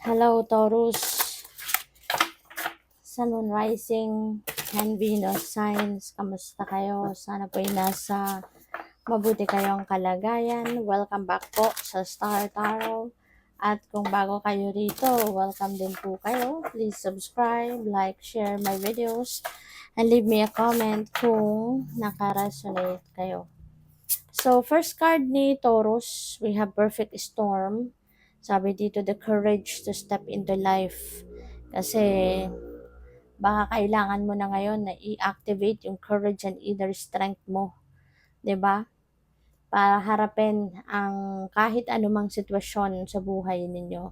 Hello, Taurus, Sun, Moon, Rising, and Venus signs. Kamusta kayo? Sana po ay nasa mabuti kayong kalagayan. Welcome back po sa Star Tarot. At kung bago kayo rito, welcome din po kayo. Please subscribe, like, share my videos, and leave me a comment kung naka-resonate kayo. So, first card ni Taurus, we have Perfect Storm. Sabi dito, the courage to step into life. Kasi, baka kailangan mo na ngayon na i-activate yung courage and inner strength mo. 'Di ba? Para harapin ang kahit anumang sitwasyon sa buhay ninyo.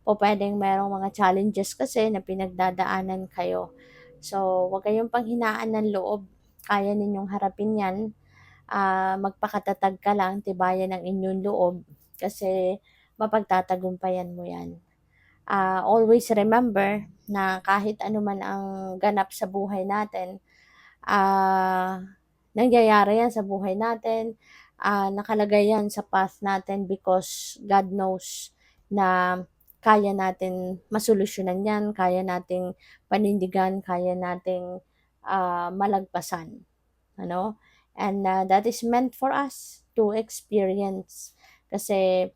O pwedeng merong mga challenges kasi na pinagdadaanan kayo. So, huwag kayong panghinaan ng loob. Kaya ninyong harapin yan. Magpakatatag ka lang, tibayan ang inyong loob. Kasi mapagtatagumpayan mo yan. Always remember na kahit ano man ang ganap sa buhay natin, nangyayari yan sa buhay natin, nakalagay yan sa path natin because God knows na kaya natin masolusyonan yan, kaya nating panindigan, kaya nating malagpasan. Ano? And that is meant for us to experience kasi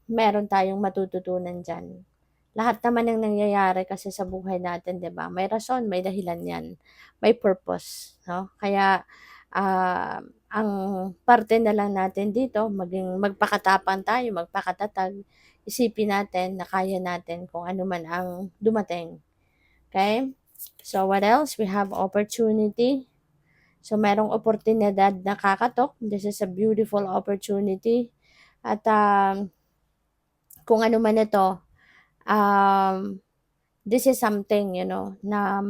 meron tayong matututunan dyan. Lahat naman ng nangyayari kasi sa buhay natin, 'di ba? May rason, may dahilan 'yan. May purpose, no? Kaya ang parte na lang natin dito, maging magpakatapang tayo, magpakatatag. Isipin natin na kaya natin kung ano man ang dumating. Okay? So what else? We have opportunity. So merong oportunidad na kakatok. This is a beautiful opportunity. At kung ano man ito, this is something, na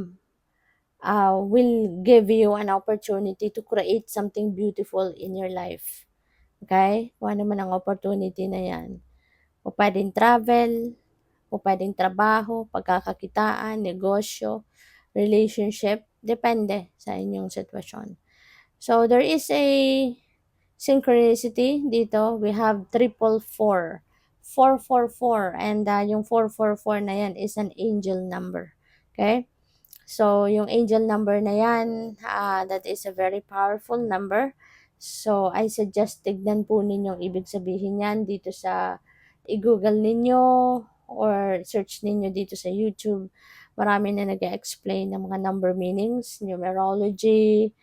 will give you an opportunity to create something beautiful in your life. Okay? Kung ano man ang opportunity na yan. O pwedeng travel, o pwedeng trabaho, pagkakakitaan, negosyo, relationship, depende sa inyong sitwasyon. So, there is a synchronicity dito. We have 444. 444. And yung 444 na yan is an angel number. Okay? So, yung angel number na yan, that is a very powerful number. So, I suggest tignan po ninyong ibig sabihin yan dito sa i-google ninyo or search ninyo dito sa YouTube. Marami na nag-explain ng mga number meanings, numerology,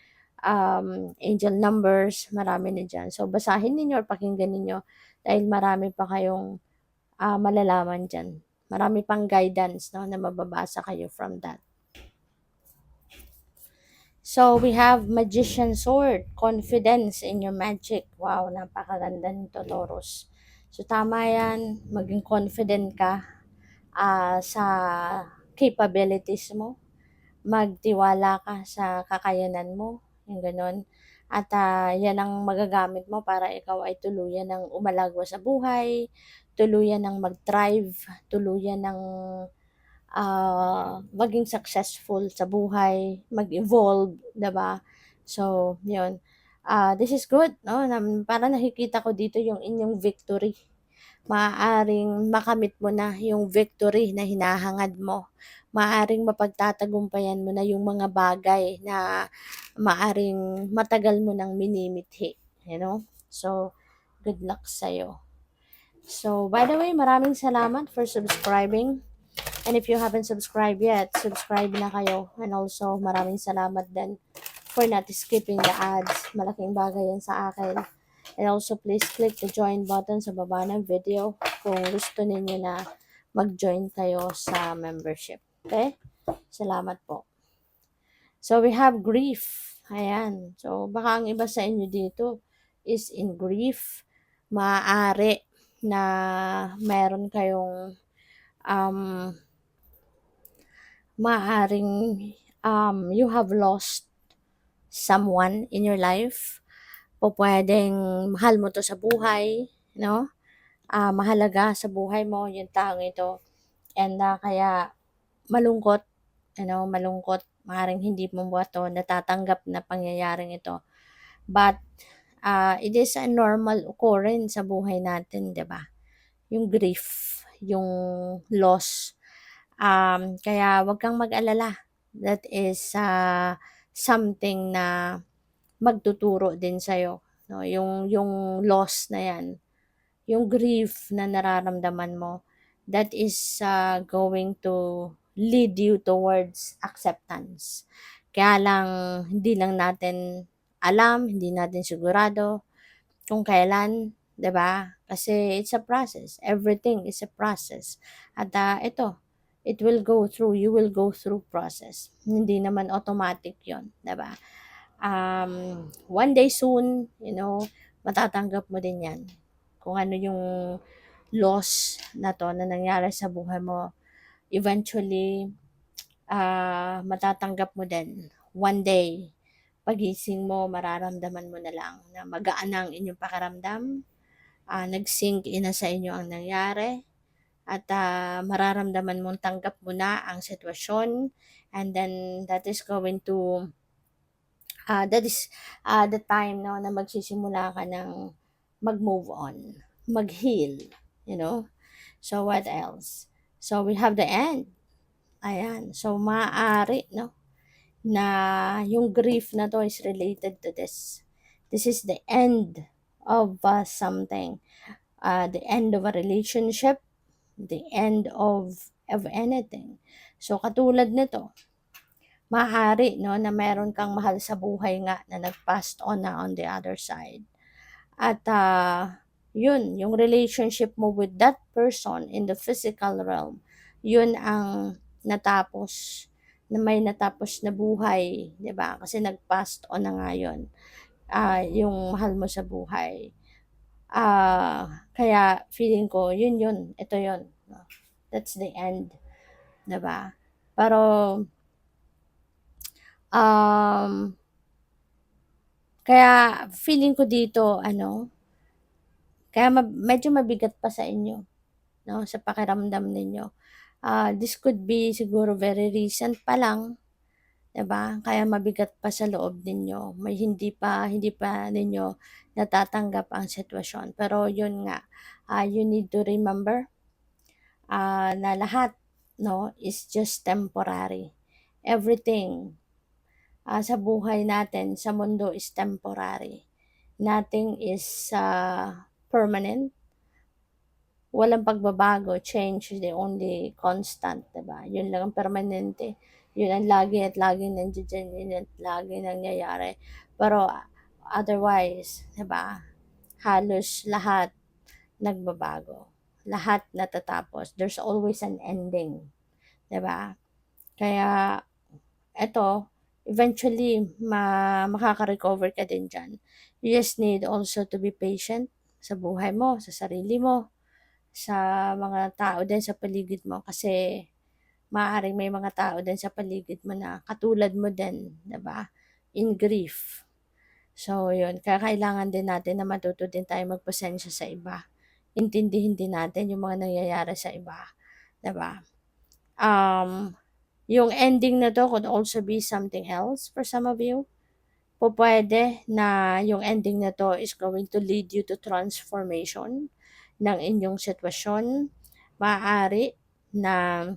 angel numbers, marami na dyan. So, basahin ninyo or pakinggan ninyo dahil marami pa kayong malalaman dyan. Marami pang guidance, no, na mababasa kayo from that. So, we have Magician Sword, confidence in your magic. Wow, napakaganda nito, Taurus. So, tama yan, maging confident ka sa capabilities mo. Magtiwala ka sa kakayanan mo, yung ganun. At yan ang magagamit mo para ikaw ay tuluyan ng umalagwa sa buhay, tuluyan ng mag-thrive, tuluyan ng maging successful sa buhay, mag-evolve, 'di ba? So, 'yun. This is good, no? Para nakikita ko dito yung inyong victory. Maaaring makamit mo na yung victory na hinahangad mo. Maaaring mapagtatagumpayan mo na yung mga bagay na maaring matagal mo nang minimithi, you know? So, good luck sa'yo. So, by the way, maraming salamat for subscribing. And if you haven't subscribed yet, subscribe na kayo. And also, maraming salamat din for not skipping the ads. Malaking bagay yan sa akin. And also, please click the join button sa baba ng video kung gusto ninyo na mag-join kayo sa membership. Okay? Salamat po. So, we have grief. Ayan. So, baka ang iba sa inyo dito is in grief. Maaari na meron kayong maaring you have lost someone in your life. O pwedeng mahal mo to sa buhay, no? Mahalaga sa buhay mo yung taong ito. And kaya malungkot, malungkot, maaaring hindi mo ba to natatanggap na pangyayaring ito. But it is a normal occurrence sa buhay natin, 'di ba? Yung grief, yung loss. Kaya wag kang mag-alala. That is something na magtuturo din sa'yo, no? Yung loss na yan, yung grief na nararamdaman mo, that is going to lead you towards acceptance. Kaya lang, hindi lang natin alam, hindi natin sigurado kung kailan, 'di ba? Kasi it's a process. Everything is a process. At ito, it will go through, you will go through process. Hindi naman automatic 'yon, 'di ba? One day soon, matatanggap mo din 'yan. Kung ano yung loss na to na nangyari sa buhay mo, eventually matatanggap mo din. One day, pagising mo, mararamdaman mo na lang na magaan na ang inyong pakiramdam, nag-sink in na sa inyo ang nangyari, at mararamdaman mong tanggap mo na ang sitwasyon, and then that is going to, that is the time no, na magsisimula ka ng mag-move on, mag-heal, you know. So what else? So we have the end. Ayan. So maaari, no, na yung grief na to is related to this. This is the end of something. The end of a relationship, the end of anything. So katulad nito, maaari no na meron kang mahal sa buhay nga na nag-passed on na on the other side. At yun, yung relationship mo with that person in the physical realm, yun ang natapos, na may natapos na buhay, 'di ba? Kasi nag-passed on na nga yun, yung mahal mo sa buhay. Kaya feeling ko, yun, ito yun. No? That's the end, 'di ba? Pero, kaya feeling ko dito, kaya medyo mabigat pa sa inyo, no, sa pakiramdam ninyo. This could be siguro very recent pa lang, 'di ba? Kaya mabigat pa sa loob ninyo. May hindi pa ninyo natatanggap ang sitwasyon. Pero yun nga, you need to remember na lahat, no, is just temporary. Everything sa buhay natin, sa mundo is temporary. Nothing is permanent. Walang pagbabago. Change is the only constant, diba? Yun lang ang permanente. Yun ang lagi at laging nandiyan, yun at laging nangyayari. Pero otherwise, diba? Halos lahat nagbabago. Lahat natatapos. There's always an ending. Diba? Kaya, eto, eventually, makaka-recover ka din dyan. You just need also to be patient sa buhay mo, sa sarili mo, sa mga tao din sa paligid mo, kasi maaaring may mga tao din sa paligid mo na katulad mo din, 'di ba? In grief. So, yun. Kaya kailangan din natin na matuto din tayo magpasensya sa iba. Intindihin din natin yung mga nangyayari sa iba, 'di ba? Yung ending na to could also be something else for some of you. Pwede na yung ending na to is going to lead you to transformation ng inyong sitwasyon. Maaari na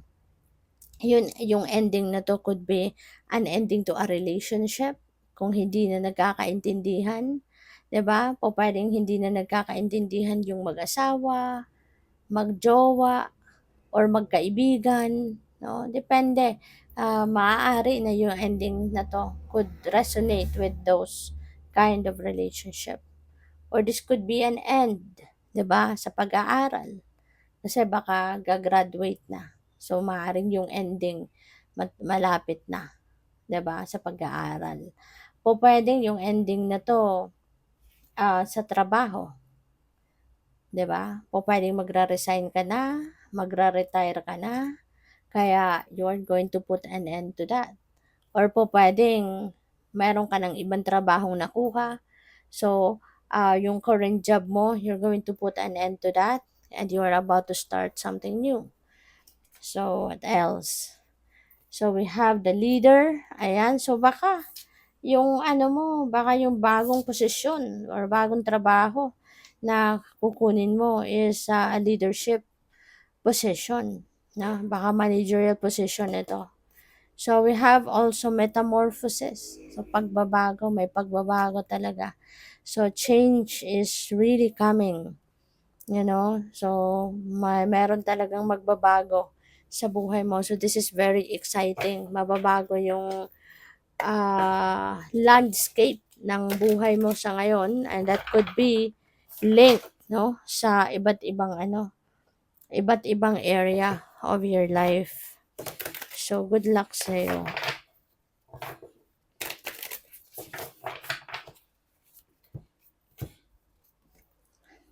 yun, yung ending na to could be an ending to a relationship kung hindi na nagkakaintindihan, 'di ba? Pwedeng hindi na nagkakaintindihan yung mag-asawa, magjowa, or magkaibigan, no? Depende. Maaari na yung ending na to could resonate with those kind of relationship. Or this could be an end, 'di ba, sa pag-aaral. Kasi baka gagraduate na. So maaaring yung ending malapit na, 'di ba, sa pag-aaral. Pwedeng yung ending na to sa trabaho, 'di ba? Pwedeng magre-resign ka na, magre-retire ka na, kaya you're going to put an end to that. Or pwedeng meron ka ng ibang trabahong nakuha. So, yung current job mo, you're going to put an end to that and you are about to start something new. So, what else? So, we have the leader. Ayan. So, baka yung baka yung bagong posisyon or bagong trabaho na kukunin mo is a leadership position, no? Baka managerial position ito. So, we have also metamorphosis. So, pagbabago, may pagbabago talaga. So, change is really coming, you know? So, meron talagang magbabago sa buhay mo. So, this is very exciting. Mababago yung landscape ng buhay mo sa ngayon, and that could be linked, no, sa iba't ibang area of your life. So, good luck sa'yo.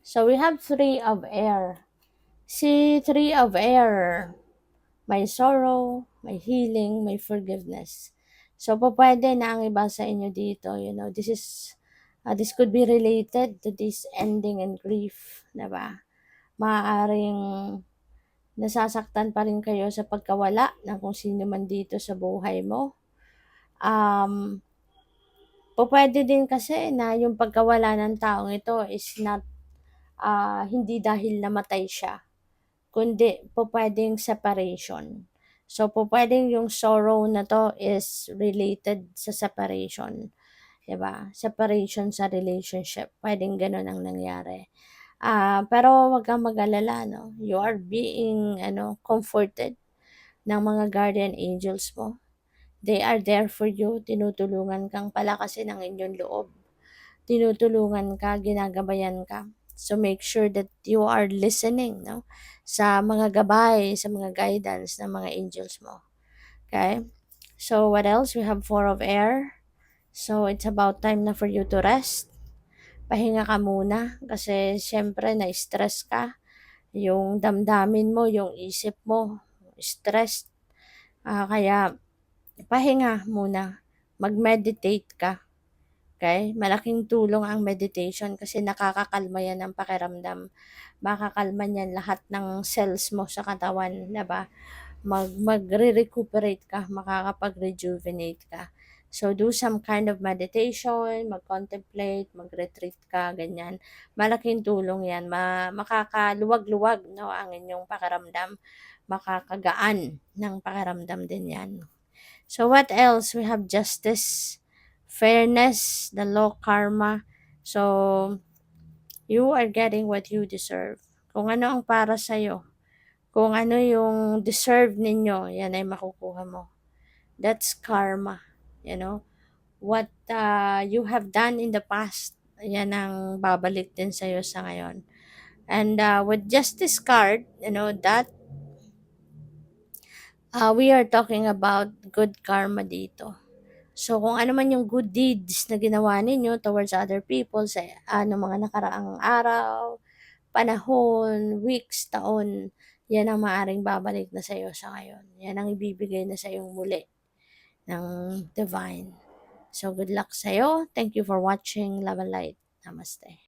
So, we have three of air. Si three of air, may sorrow, may healing, may forgiveness. So, pwede na ang iba sa inyo dito, you know, this could be related to this ending and grief, diba? Maaaring nasasaktan pa rin kayo sa pagkawala ng kung sino man dito sa buhay mo. Pwede din kasi na yung pagkawala ng taong ito is not hindi dahil namatay siya, kundi pwedeng separation. So, pwedeng yung sorrow na to is related sa separation. Diba? Separation sa relationship. Pwedeng ganun ang nangyari. Pero wag kang mag-alala, no? You are being comforted ng mga guardian angels mo. They are there for you. Tinutulungan kang palakasin ang inyong loob. Tinutulungan ka, ginagabayan ka. So make sure that you are listening, no, sa mga gabay, sa mga guidance ng mga angels mo. Okay? So what else? We have 4 of air. So it's about time na for you to rest. Pahinga ka muna kasi syempre na-stress ka. Yung damdamin mo, yung isip mo, stressed. Kaya pahinga muna. Mag-meditate ka. Okay? Malaking tulong ang meditation kasi nakakakalma yan ng pakiramdam. Makakalma niyan lahat ng cells mo sa katawan, diba? Magre-recuperate ka, makakapag-rejuvenate ka. So, do some kind of meditation, mag-contemplate, mag-retreat ka, ganyan. Malaking tulong yan. Makakaluwag-luwag, no, ang inyong pakiramdam. Makakagaan ng pakiramdam din yan. So, what else? We have justice, fairness, the law, karma. So, you are getting what you deserve. Kung ano ang para sa'yo, kung ano yung deserve ninyo, yan ay makukuha mo. That's karma, you know. What you have done in the past, yan ang babalik din sa'yo sa ngayon. And with justice card, you know, that we are talking about good karma dito. So, kung ano man yung good deeds na ginawa ninyo towards other people sa mga nakaraang araw, panahon, weeks, taon, yan ang maaring babalik na sa'yo sa ngayon. Yan ang ibibigay na sa'yo muli ng divine. So, good luck sa'yo. Thank you for watching Love and Light. Namaste.